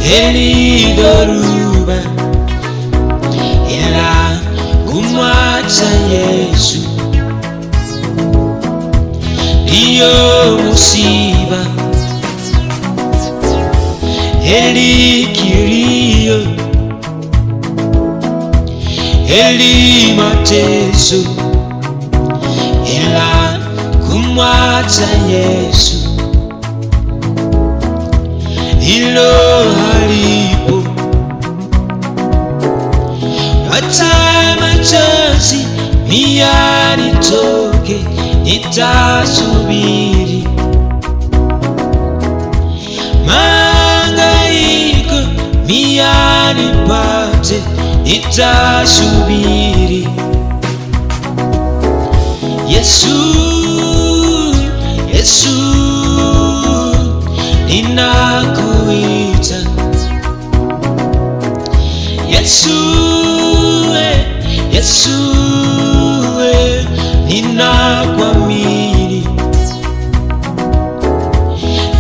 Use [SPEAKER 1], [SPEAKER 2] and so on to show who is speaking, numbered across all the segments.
[SPEAKER 1] heri dhoruba, ila kumwacha Yesu ndiyo musiba. Heri kilio, heri mateso, ila kumwacha Yesu hilo halipo. Hata machozi yanitoke, nitasubiri. Mahangaiko yanipate, nitasubiri. Yesu, Yesu, ninakuita. Yesu, Yesu, ninakuamini.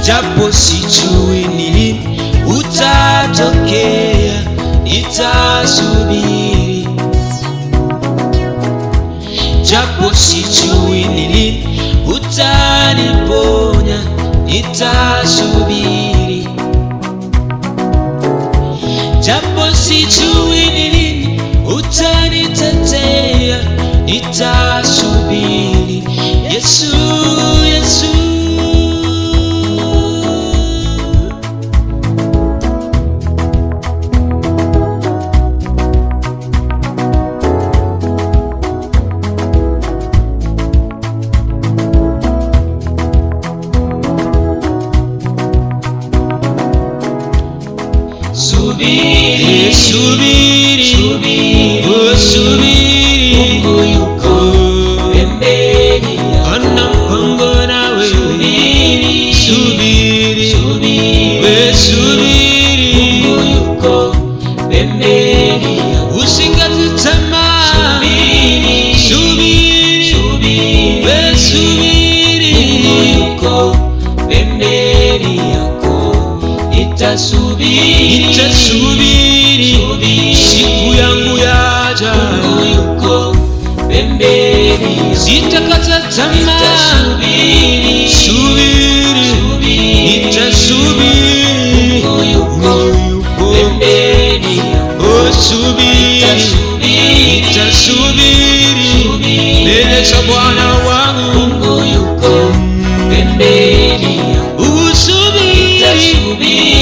[SPEAKER 1] Japo sijui ni lini utatokea, nitasubiri. Japo sijui ni lini utaniponya, nitasubiri. Japo sijui ni lini utanitetea, nitasubiri. Yesu, Yesu, subiri, subiri, subiri, oh subiri, Mungu yuko pembeni yako, ana mpango nawe. Subiri, subiri, subiri, we subiri, Mungu yuko pembeni yako, usikate tamaa. Subiri, subiri, subiri, we subiri, Mungu yuko pembeni yako, nitasubiri, nitasubiri, siku yangu yaja. Mungu yuko pembeni, sitakata tamaa. Subiri, nitasubiri, Mungu yuko pembeni, oh subiri, nitasubiri mbele za Bwana wangu. Mungu yuko pembeni, usubiri.